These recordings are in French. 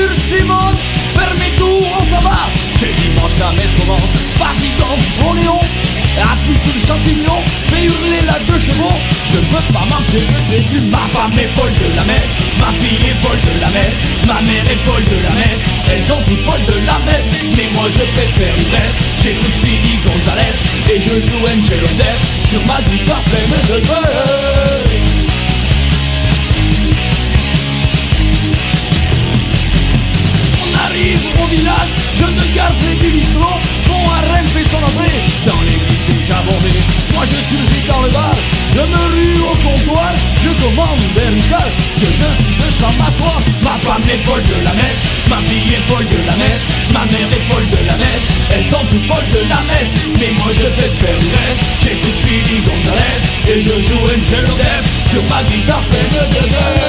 voiture Simone, fermez tout, on s'en va. C'est dimanche, la messe commence. Vas-y donc, mon lion, appuie sur le champignon, fais hurler la deux chevaux. Je veux pas manquer le début. Ma femme est folle de la messe, ma fille est folle de la messe, ma mère est folle de la messe. Elles sont toutes folles de la messe, mais moi je préfère l'ivresse. J'écoute Speedy Gonzales et je joue Angel of Death sur ma guitare pleine de grès. Arrive au village, jeune garde du bistrot, mon harem fait son entrée dans l'église déjà bondée. Moi je surgis dans le bar, je me rue au comptoir, je commande des ricales, que je puisse sans m'asseoir. Ma femme est folle de la messe, ma fille est folle de la messe, ma mère est folle de la messe, elles sont toutes folles de la messe, mais moi je préfère l'ivresse. J'écoute Speedy Gonzales et je joue Angel of Death sur ma guitare pleine de grès.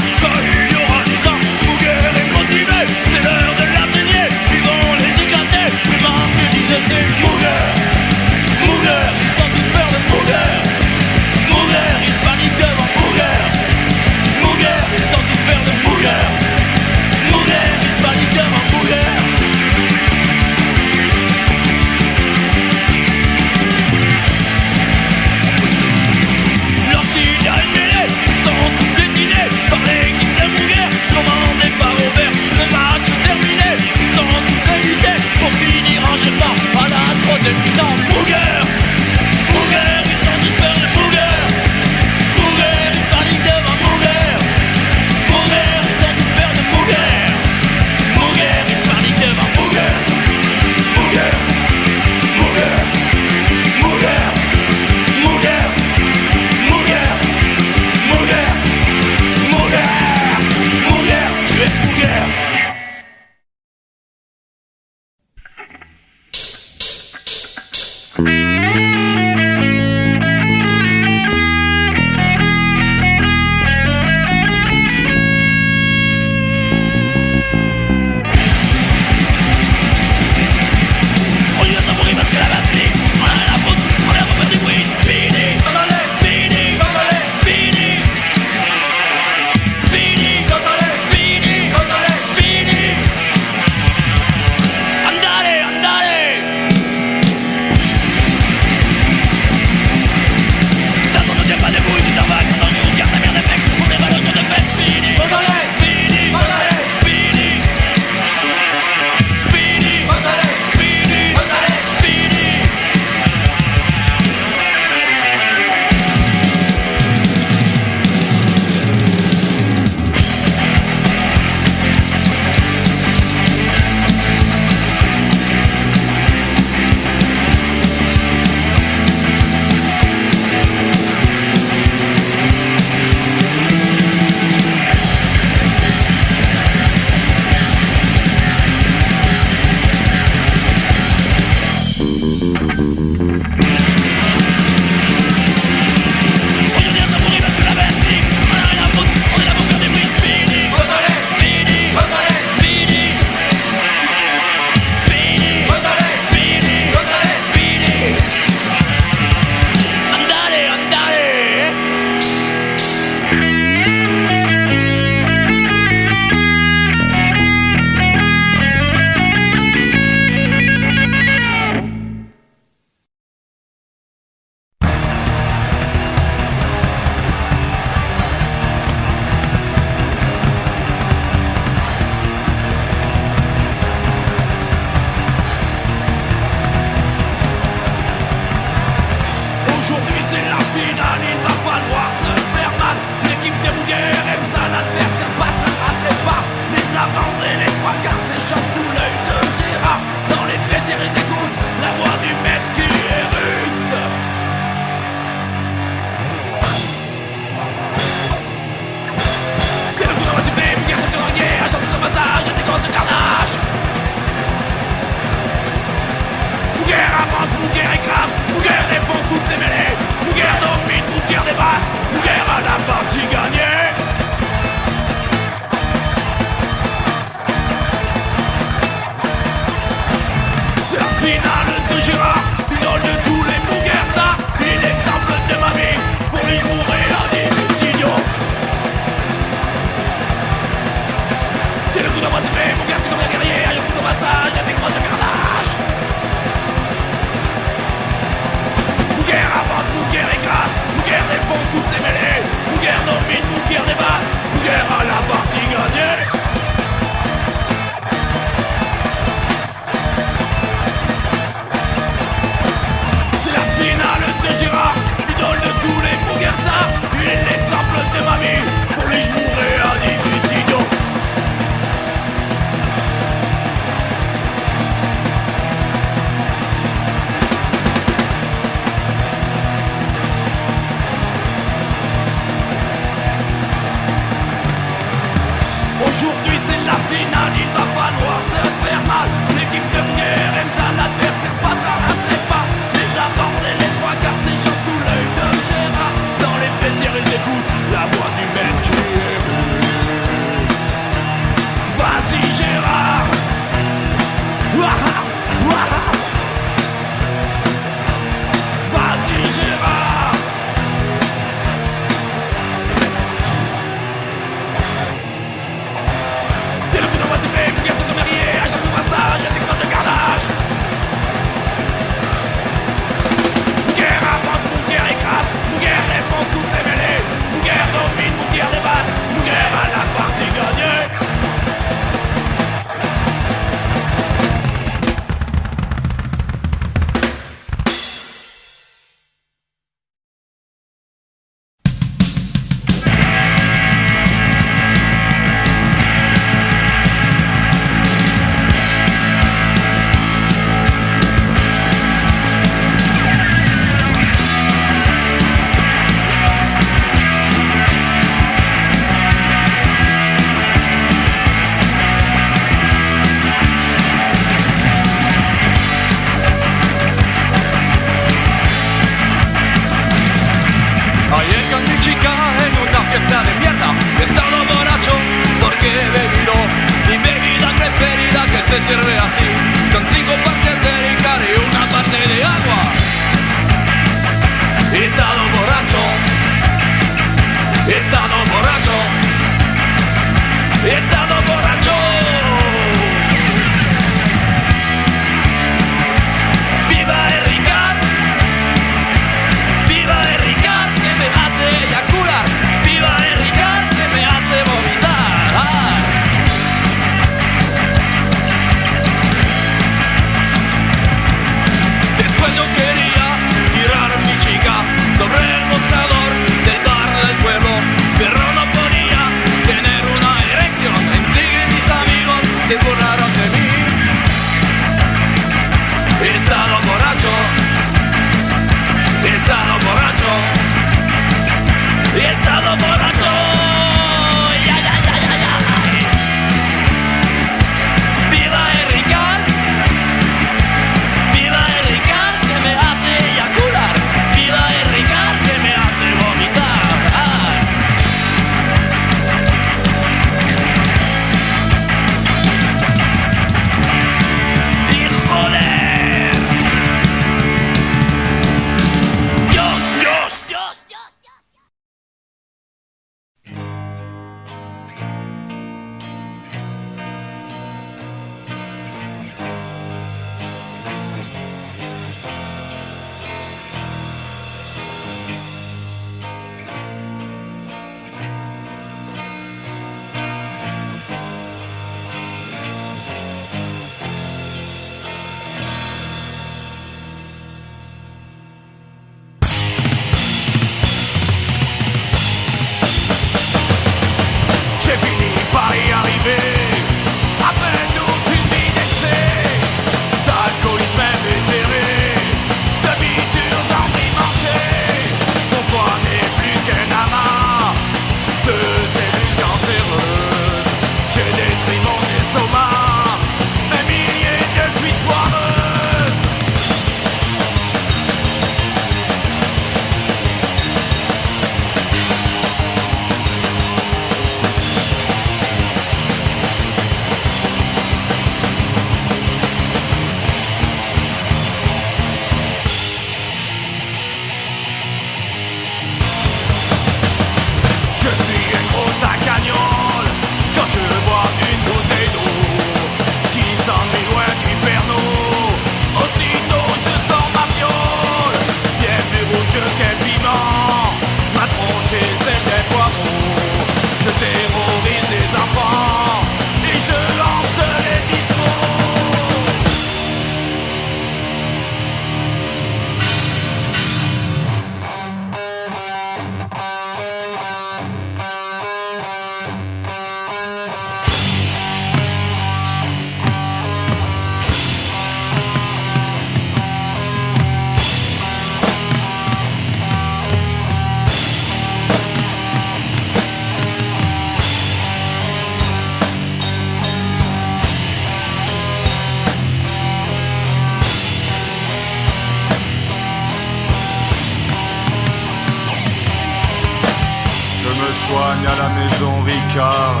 soigne à la maison Ricard.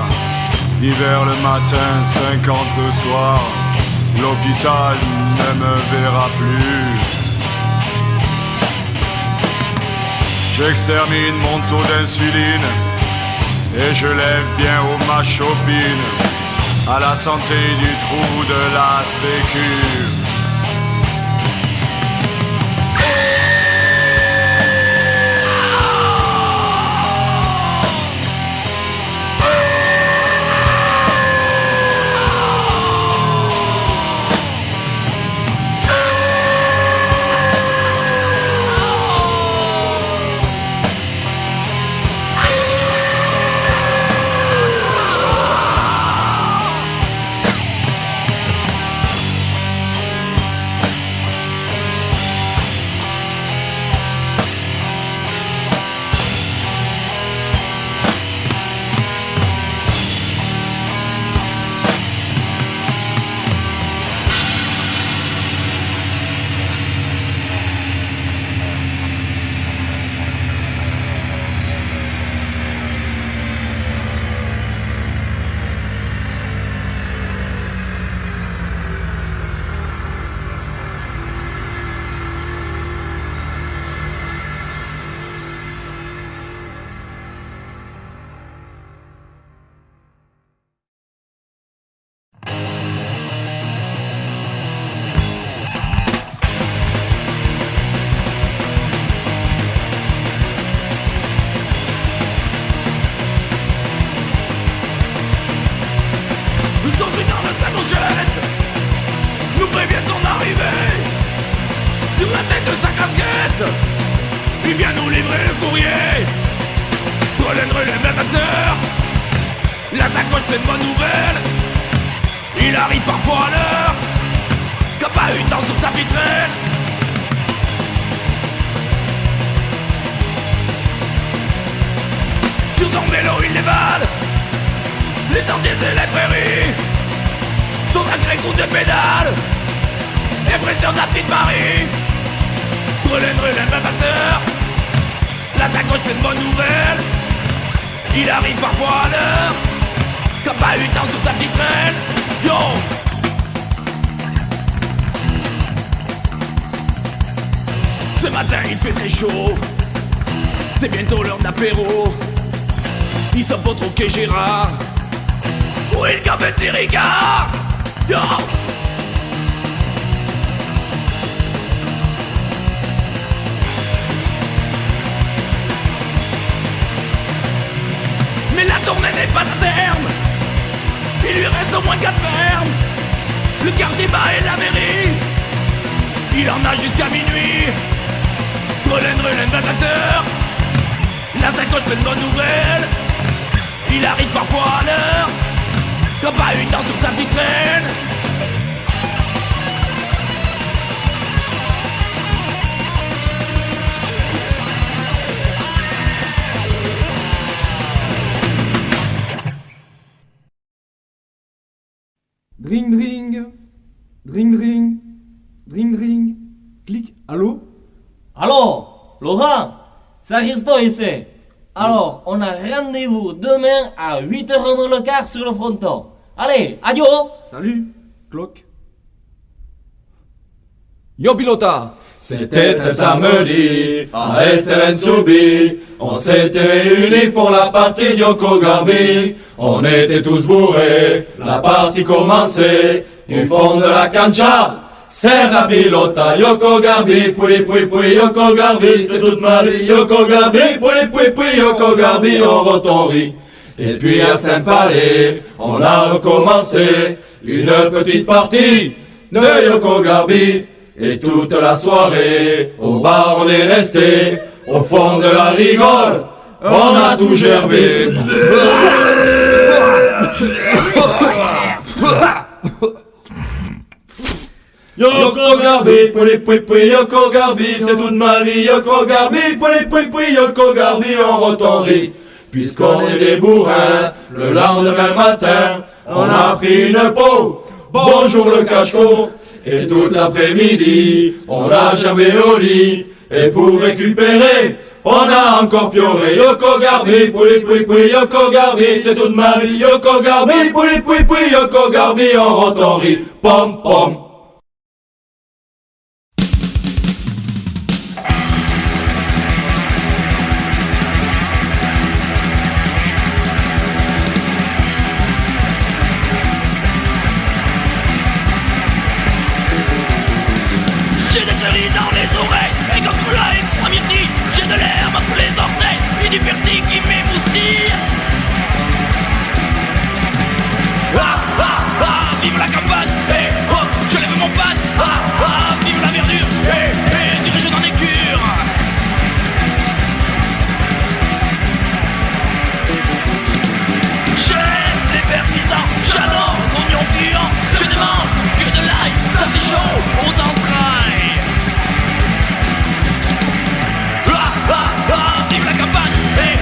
Hiver le matin, 50 le soir. L'hôpital ne me verra plus. J'extermine mon taux d'insuline et je lève bien haut ma chopine à la santé du trou de la sécu. Il vient nous livrer le courrier. Relève l'amateur. La sacoche pleine de bonnes nouvelles. Il arrive parfois à l'heure. Qu'a pas eu de temps sur sa vitrine. Sur son vélo il dévale les sentiers et les prairies. Son sacré coup de pédale impressionne la petite Marie. Relève l'amateur. La sacoche pleine de bonnes nouvelles. Il arrive parfois à l'heure. Qu'a pas eu de temps sur sa petite traîne. Yo! Ce matin il fait très chaud. C'est bientôt l'heure d'apéro. Il s'en pas trop qu'est Gérard. Oui, le gars petit Ricard. Yo! Mais la tournée n'est pas à terme. Il lui reste au moins 4 fermes. Le quartier bas et la mairie. Il en a jusqu'à minuit. Relève l'amateur. La sacoche pleine de bonnes nouvelles. Il arrive parfois à l'heure. Qu'a pas eu de temps sur sa petite traîne. Dring dring, dring dring, dring dring, clic, allô? Alors, Laurent, c'est Christo ici. Alors, on a rendez-vous demain à 8h le quart sur le fronton. Allez, adieu. Salut, cloque. Yo pilota. C'était un samedi à Esterensubi. On s'était réunis pour la partie d'Yoko Garbi. On était tous bourrés, la partie commençait. Du fond de la cancha, c'est la pilota. Yoko Garbi, pouli pouli pouli, Yoko Garbi, c'est toute ma vie. Yoko Garbi, pouli pouli pouli, Yoko Garbi, on retombe. Et puis à Saint-Palais, on a recommencé une petite partie de Yoko Garbi. Et toute la soirée, au bar on est resté, au fond de la rigole, on a tout gerbé. Yoko Garbi, pouli pouli pouli, Yoko Garbi, c'est toute ma vie. Yoko Garbi, pouli pouli pouli, Yoko Garbi, on retombe. Puisqu'on est des bourrins, le lendemain matin, on a pris une peau. Bonjour le cache-cou. Et tout l'après-midi, on a jamais au lit. Et pour récupérer, On a encore pioré, Yoko Garbi, pouli pouli pouli, Yoko Garbi, c'est toute ma vie, Yoko Garbi, pouli pouli pouli, Yoko Garbi, on rentre en riz, pom pom. J'ai des cerise dans les oreilles, et quand je là et à midi, j'ai de l'herbe entre les orteils, et du persil qui m'émoustille. Ah, ah, ah, vive la campagne, eh, oh, je lève mon pagne, ah, ah, vive la verdure, eh, dirige dans les cures. J'aime les partisans, j'adore l'oignon puant, je ne mange que de l'ail, ça fait chaud aux entrailles. Ah, ah, ah, vive la campagne, eh,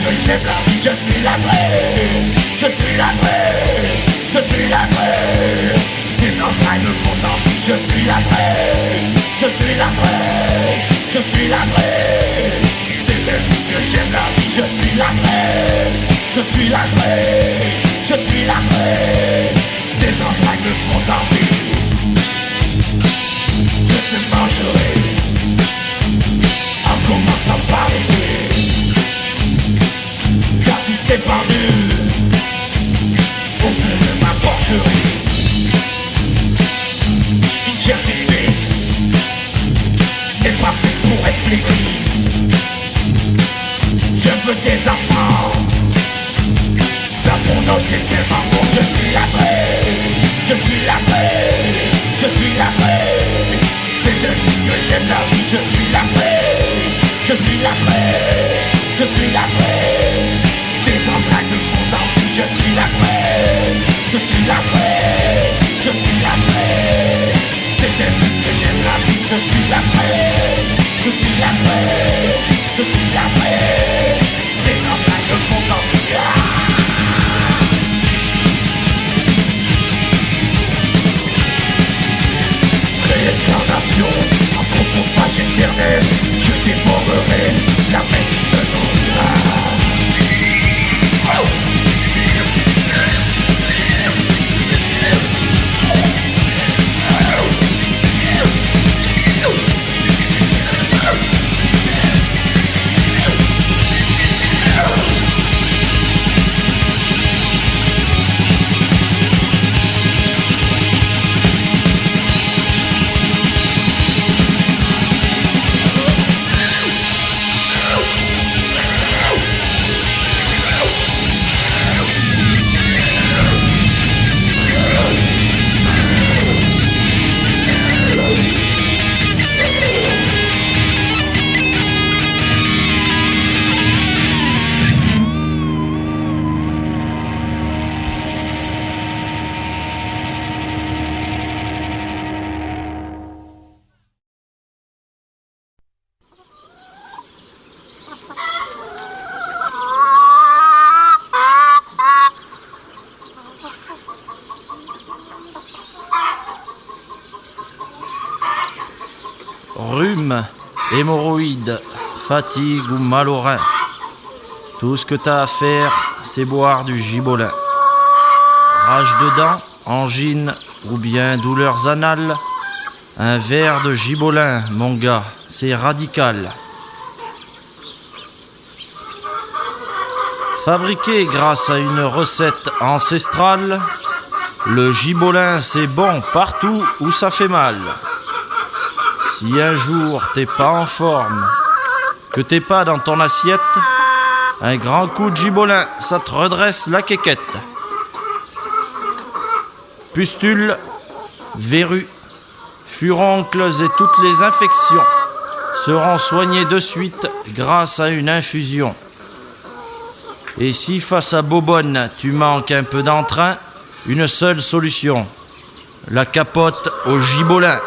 que j'aime la vie, je suis la vraie. Je suis la vraie. Je suis la vraie. Tes entrailles me font envie, je suis la vraie. Je suis la vraie. Je suis la vraie. C'est ainsi que j'aime la vie, je suis la vraie. Je suis la vraie. Je suis la vraie. Tes entrailles me font envie. Je te mangerai en commençant par aimer. Car tu t'es pendu au fond de ma porcherie. Une cherté n'est pas faite pour être flétrie. Je veux des enfants. Dans mon âge c'est tellement bon. Je suis la vraie. Je suis la vraie. Je suis la vraie. C'est ainsi que j'aime la vie. Je suis la vraie. Je suis la vraie. Je suis la vraie. Des entrailles me font envie. Je suis la vraie. Je suis la vraie. Je suis la vraie. C'est ainsi que j'aime la vie. Je suis la vraie. Je suis la vraie. Je suis la vraie. Des entrailles me font envie. Réincarnation, anthropophage éternel, je dévorerai la main qui me nourrira. Rhume, hémorroïdes, fatigue ou mal au rein. Tout ce que t'as à faire, c'est boire du gibolin. Rage de dents, angine ou bien douleurs anales. Un verre de gibolin, mon gars, c'est radical. Fabriqué grâce à une recette ancestrale, le gibolin c'est bon partout où ça fait mal. Si un jour t'es pas en forme, que t'es pas dans ton assiette, un grand coup de gibolin, ça te redresse la quéquette. Pustules, verrues, furoncles et toutes les infections seront soignées de suite grâce à une infusion. Et si face à Bobonne, tu manques un peu d'entrain, une seule solution, la capote au gibolin.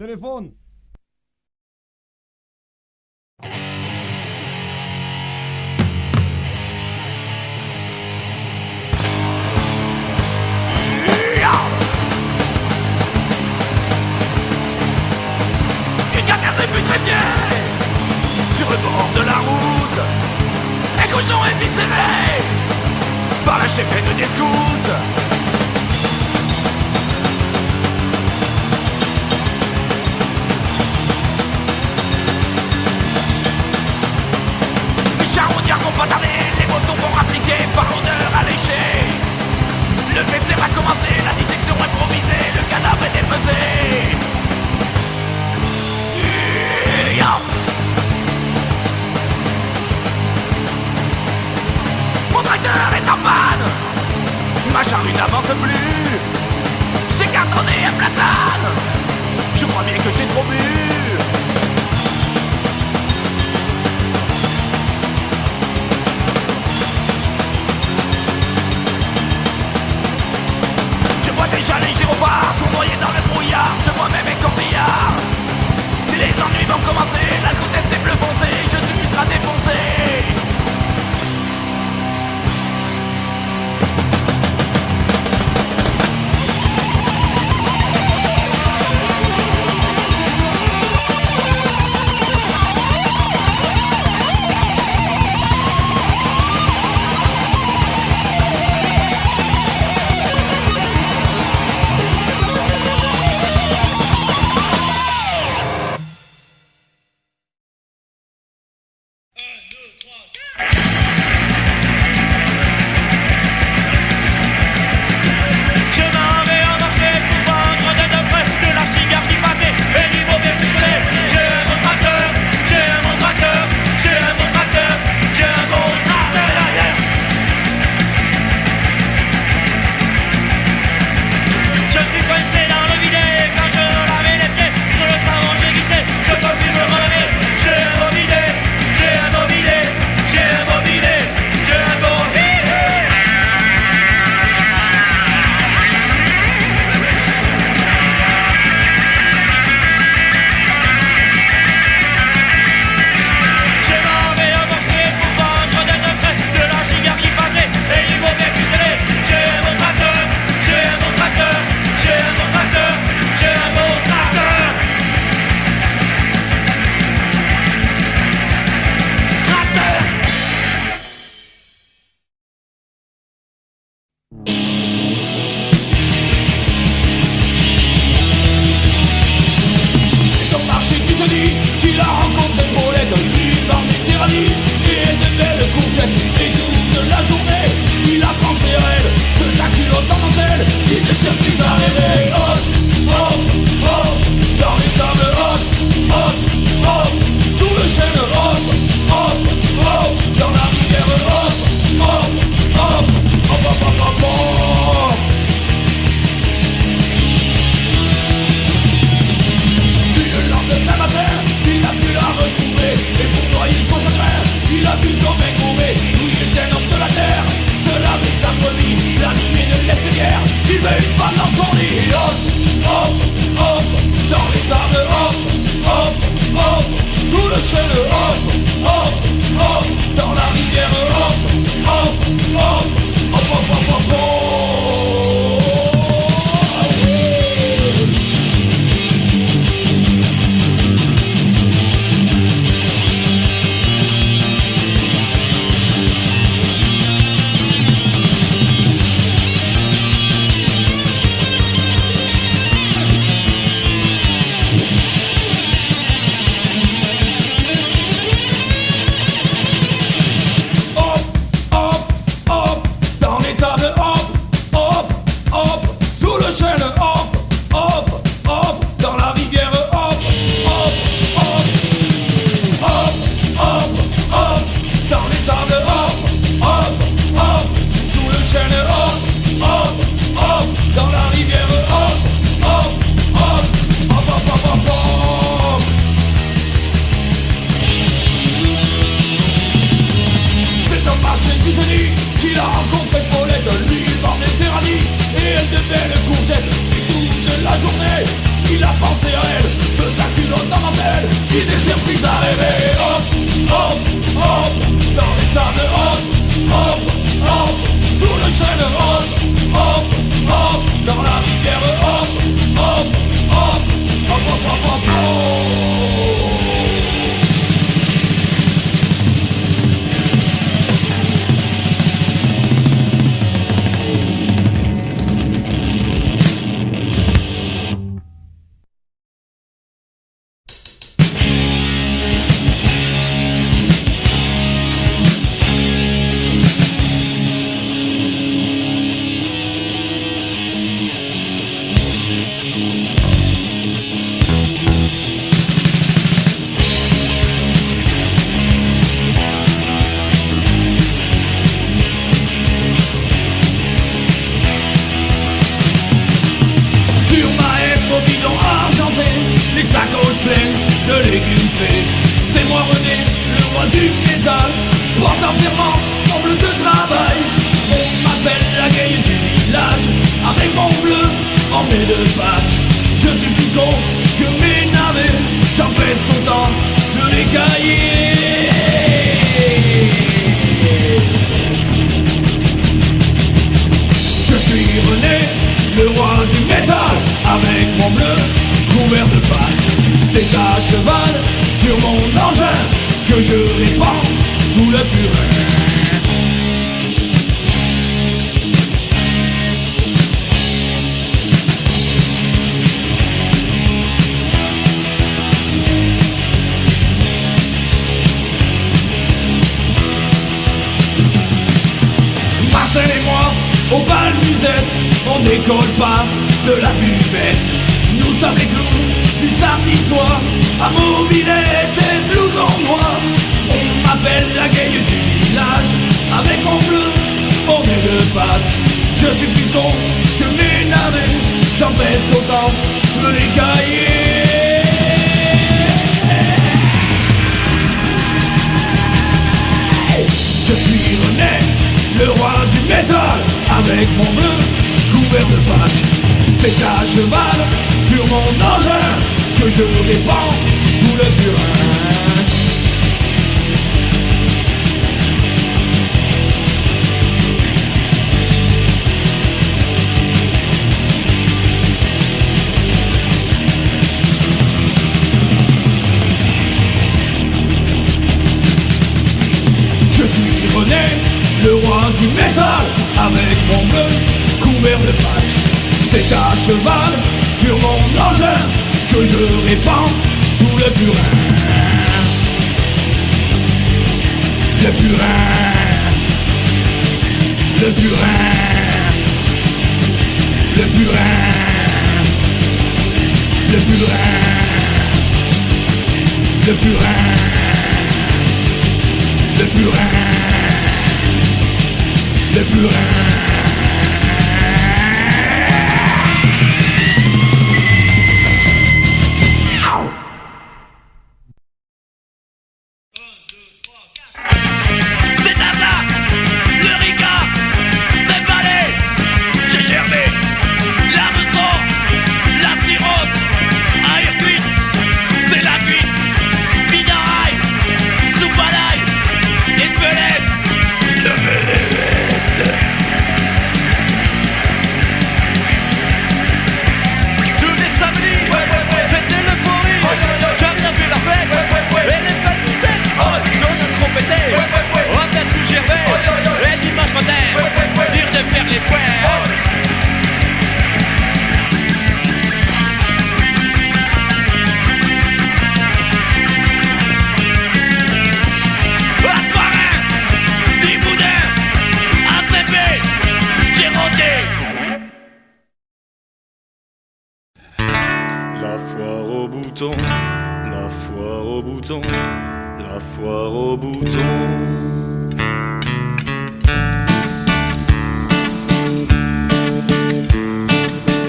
téléphone. Une carrière de but très bien sur le bord de la route. Un couillon est viscéré par la chefferie des scouts. Les charognards vont pas tarder, les motos vont appliquer par l'odeur alléchée. Le baiser va commencer, la dissection improvisée, le cadavre est dépecé. Mon tracteur est en panne, ma charrue n'avance plus. J'ai cartonné un platane, je crois bien que j'ai trop bu. Je vois déjà les gyrophares tournoyer dans le brouillard, je vois même un corbillard. Les ennuis vont commencer, la conteste est bleu foncé, je suis ultra défoncé. qui s'est surprise à rêver. Hop, hop, hop, dans l'état de hop, hop, hop, sous le chêne hop, hop, hop, dans la rivière hop, hop, hop, hop, hop, hop, hop, hop. On décolle pas de la buvette. Nous sommes les clowns du samedi soir, à mobilette et blousons noirs. On m'appelle la gaye du village, avec mon bleu, on est de Pâques. Je suis plus con que mes navets, j'en pèse autant que les cahiers. Je suis René, le roi du métal, avec mon bleu couvert de Pâques. C'est à cheval sur mon engin que je répands tout le purin. Je suis René, le roi du métal, avec mon bleu couvert de Pâques. C'est à cheval sur mon engin que je répands tout le purin. Le purin, le purin, le purin, le purin, le purin, le purin, le purin. La foire au bouton, la foire au bouton.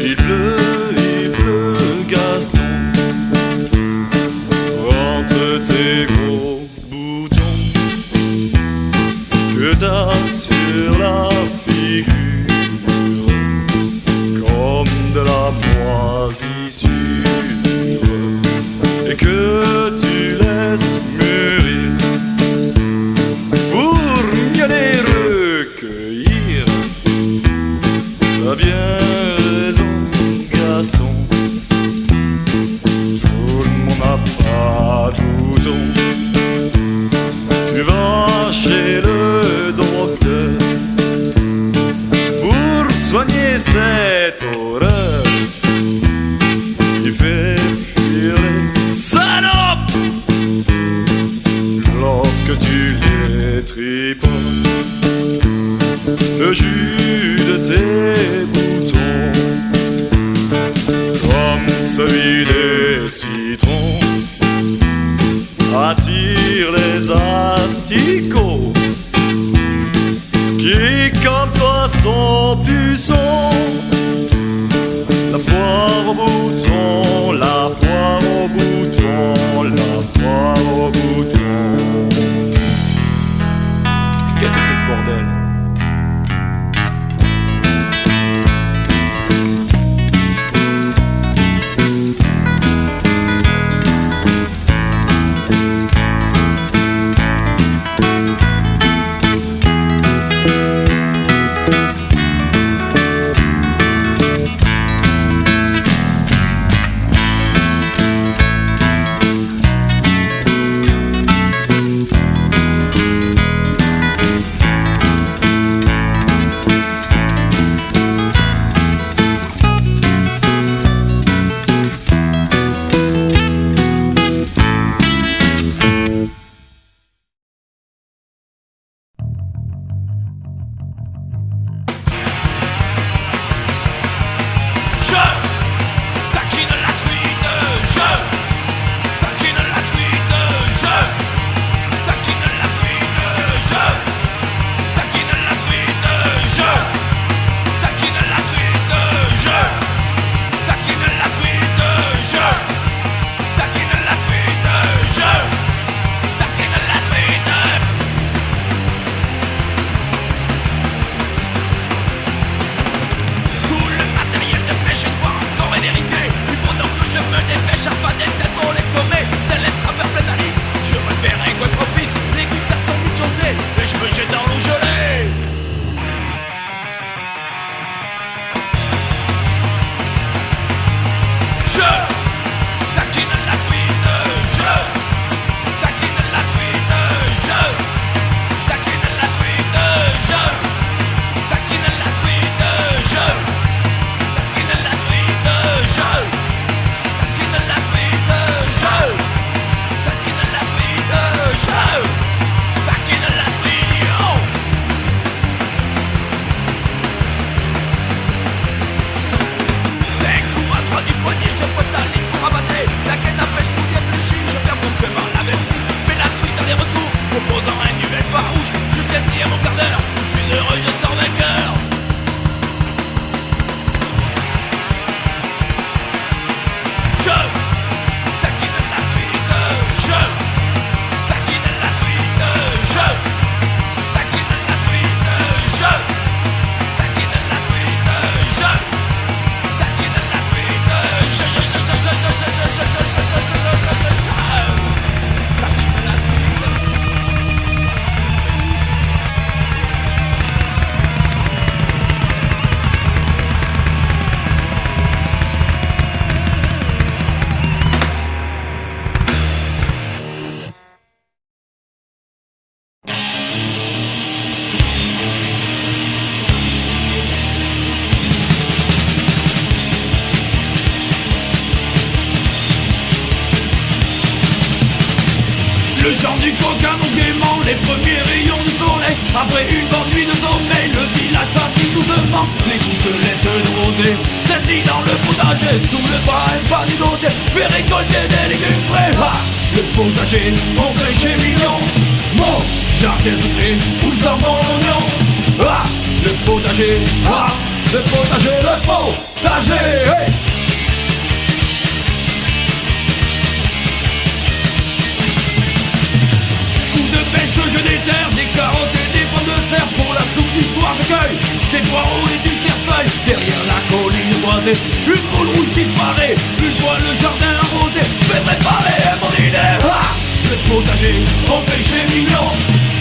Il pleut, Gaston, rentre tes gros boutons que t'as sur la figure comme de la moisissure. Et que tu le jus de tes boutons, comme celui des citrons, attire les asticots qui, comme toi, sont puissants. La foire au bouton, la foire au bouton, la foire au bouton. Qu'est-ce que c'est ce bordel? Le chant du coquin monte gaiement, les premiers rayons du soleil. Après une bonne nuit de sommeil, le village fatigue doucement. Les gouttelettes de rosée s'étillent dans le potager. Sous le bras, un pas du dossier, puis récolter des légumes frais. Ah, le potager, mon péché mignon. Mon jardin secret, où sort mon oignon. Ah, le potager, ah, le potager, le potager, hey. Je déterre des carottes et des pommes de terre. Pour la soupe du soir je cueille des poireaux et du cerfeuil. Derrière la colline boisée, une boule rouge disparaît. Une fois le jardin arrosé, je vais préparer mon dîner. Ah, le potager, mon péché mignon.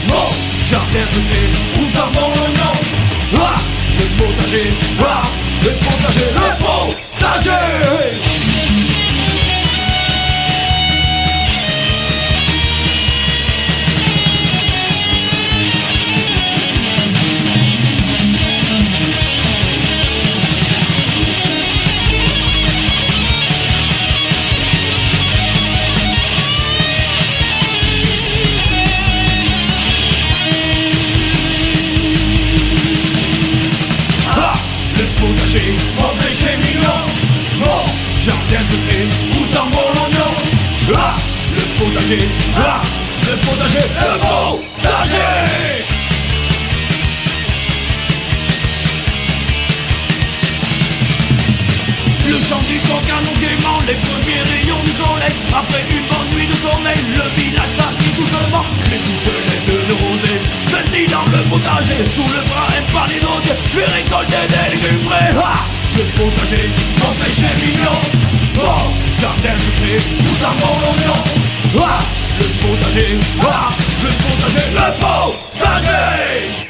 Mon jardin secret, où sort mon oignon. Ah, le potager, ah, le potager, le potager. secret où s'en va l'oignon. Ah, le potager, ah, le potager, le potager. Le chant du coq annonce gaiement les premiers rayons du soleil. Après une bonne nuit de sommeil, le village s'habille doucement. Les gouttelettes de rosée scintillent dans le potager. Sous le bras un panier d'osier, lui récolter des légumes frais. Ah, le potager, mon péché mignon. Oh, jardin secret, nous avons l'oignon. Ah, le potager, ah, le potager, le potager.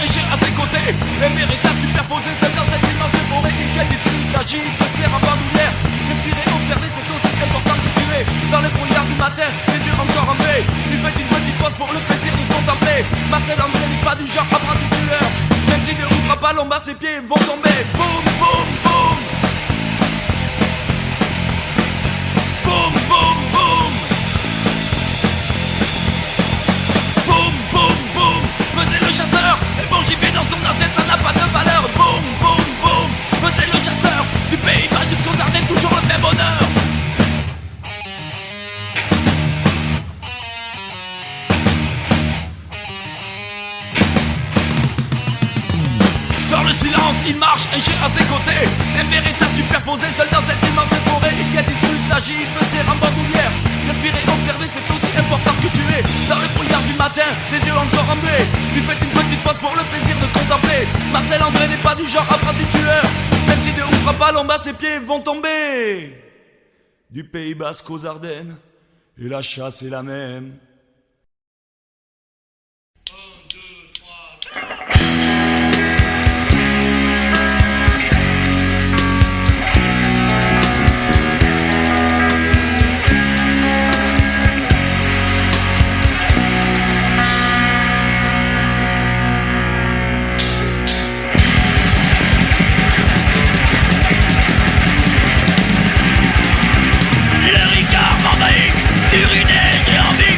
Et j'ai à ses côtés les vérités superposées, seul dans cette immense forêt qui discute la gifle, serre en bandoulière. Respirer, observer, c'est aussi important que tuer. Dans les brouillards du matin, les yeux encore en paix. Il fait une petite pause pour le plaisir de contempler. Marcel André n'est pas du genre à prendre du tueur. Même s'il ne ouvre pas l'ombre à ses pieds vont tomber. Boum, boum, boum. Boum, boum, boum. Boum, boum, boum. Faisait le chasseur. Bon gibier dans son assiette, ça n'a pas de valeur. Boum, boum, boum. Faisait le chasseur. Du pays bas jusqu'aux Ardennes, toujours le même honneur. Dans le silence, il marche, un chien à ses côtés. Un véritable superposé, seul dans cette immense forêt. Il y a dispute, la gifle, c'est en bandoulière. Respirer, observer, c'est aussi important que tuer. Dans le brouillard du matin, les yeux encore embués. Lui fait une petite pause pour le plaisir de contempler. Marcel André n'est pas du genre à prendre des tueurs. Même s'il ne ouvre pas l'ombre, ses pieds vont tomber. Du Pays Basque aux Ardennes, et la chasse est la même. Du Ricard mandé, du Rinet, j'ai envie.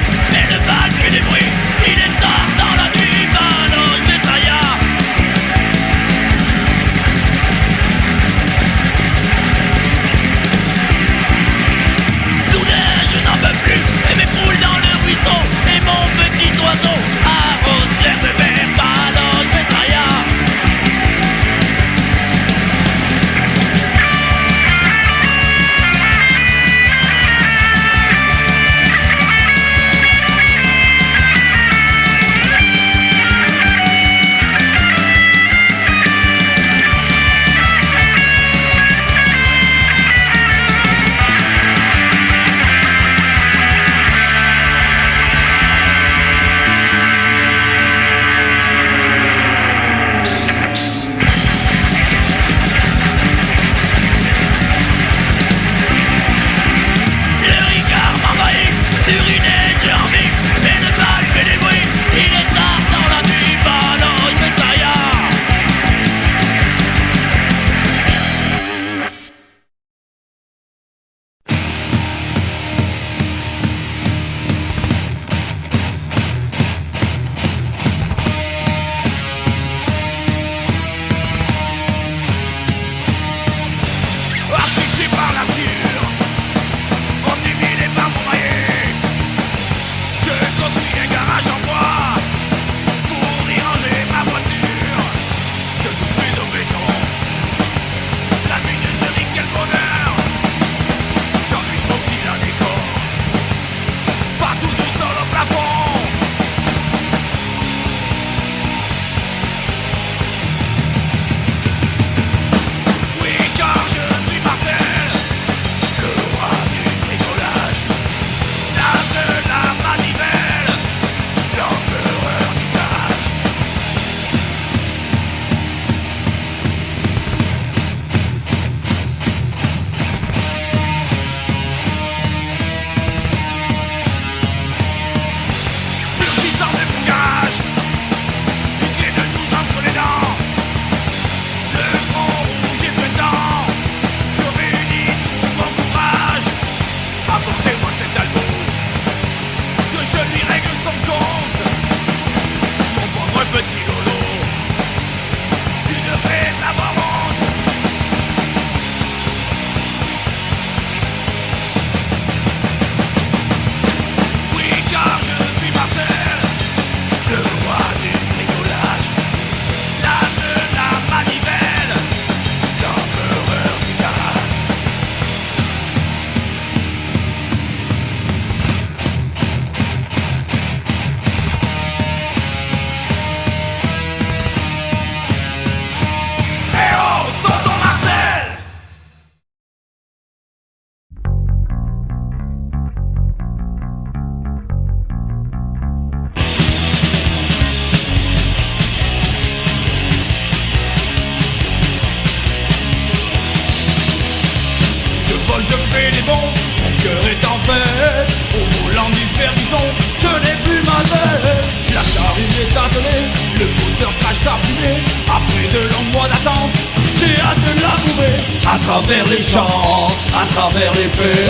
est bon, mon cœur est en fête. Au volant du Ferguson, je n'ai plus ma tête. La charrue est attelée, le moteur crache sa fumée. Après de longs mois d'attente, j'ai hâte de labourer. À travers les champs, à travers les feux,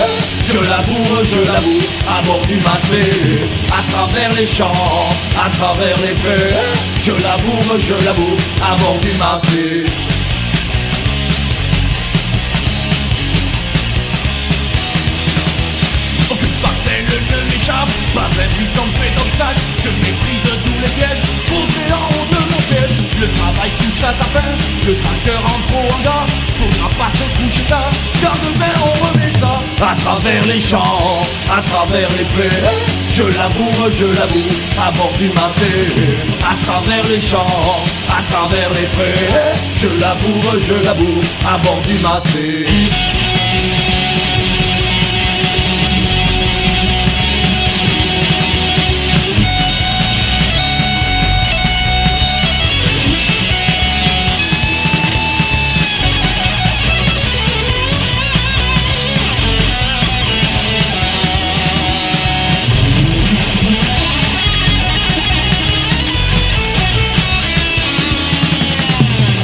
je laboure, à bord du Massé. À travers les champs, à travers les feux, je laboure, à bord du Massé. Aucune parcelle ne m'échappe, pas même puissant me fait d'obstacle. Je méprise tous les pièges, posés en haut de mon siège. Le travail touche à sa fin, le tracteur entre au hangar. Faudra pas se coucher tard, car demain on remet ça. À travers les champs, à travers les prés, je laboure, à bord du Massé. À travers les champs, à travers les prés, je laboure, à bord du Massé.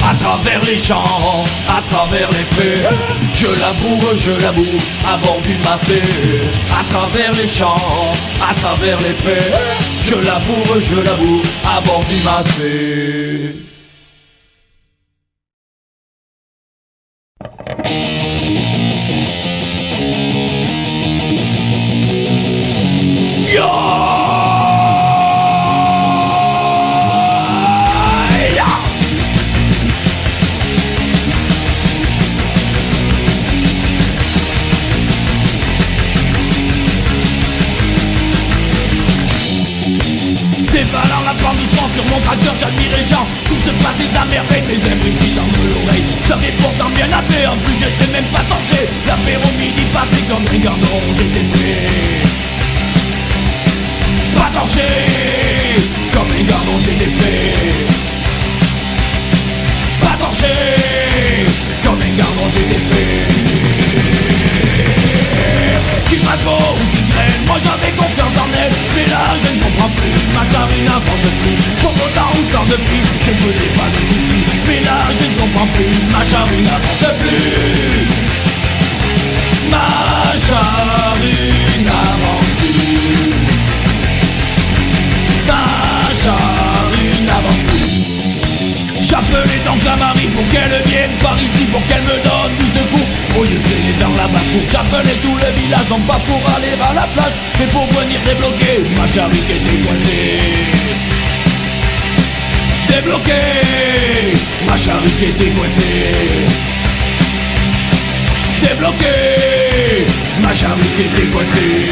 À travers les champs, à travers les prés, je laboure, à bord du Massé. À travers les champs, à travers les prés, je laboure, à bord du Massé. Dévalant la forme doucement sur mon tracteur, j'admire les gens. Tout se passe des merveilles, mes ailes qui dans l'oreille. J'avais pourtant bien appelé, en plus j'étais même pas torché. L'apéro midi passé comme un gardon, j'étais prêt. Pas torché, comme un gardon, j'étais prêt. Pas torché, comme un gardon, j'étais prêt. Qu'il fasse beau ou qu'il traîne, moi j'avais confiance en elle. Mais là je ne comprends plus, ma charrue n'avance plus. Pour autant ou tant de prix, je ne faisais pas de soucis. Mais là je ne comprends plus, ma charrue n'avance plus. Ma charrue n'avance plus. Ma charrue n'avance plus. J'appelais donc la Marie pour qu'elle vienne par ici, pour qu'elle me donne du secours. Au lieu de traîner dans la basse-cour, j'appelais tout le village, non pas pour aller à la plage, mais pour venir débloquer ma charrue qui était coincée. Débloquer ma charrue qui était coincée. Débloquer ma charrue qui était coincée.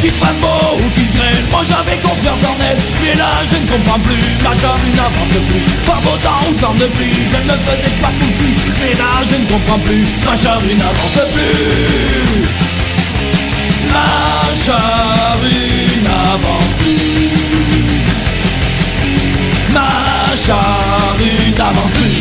Qu'il fasse beau ou qu'il traîne, moi j'avais confiance en elle. Mais là je ne comprends plus, ma charrue n'avance plus. Par beau temps ou temps de pluie, je ne me faisais pas de soucis. Mais là je ne comprends plus, ma charrue n'avance plus. Ma charrue n'avance plus. Ma charrue n'avance plus.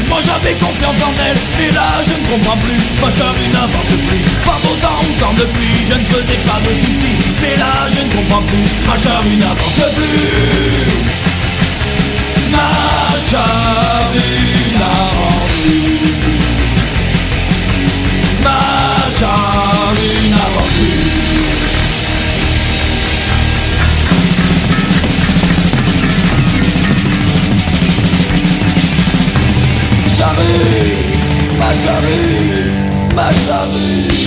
Moi j'avais confiance en elle, mais là je ne comprends plus. Ma charrue n'avance plus. Par beau temps ou temps de pluie, je ne faisais pas de soucis. Mais là je ne comprends plus. Ma charrue n'avance plus. Ma charrue n'avance plus. Ma charrue n'avance plus. Charrue, ma charrue, ma charrue.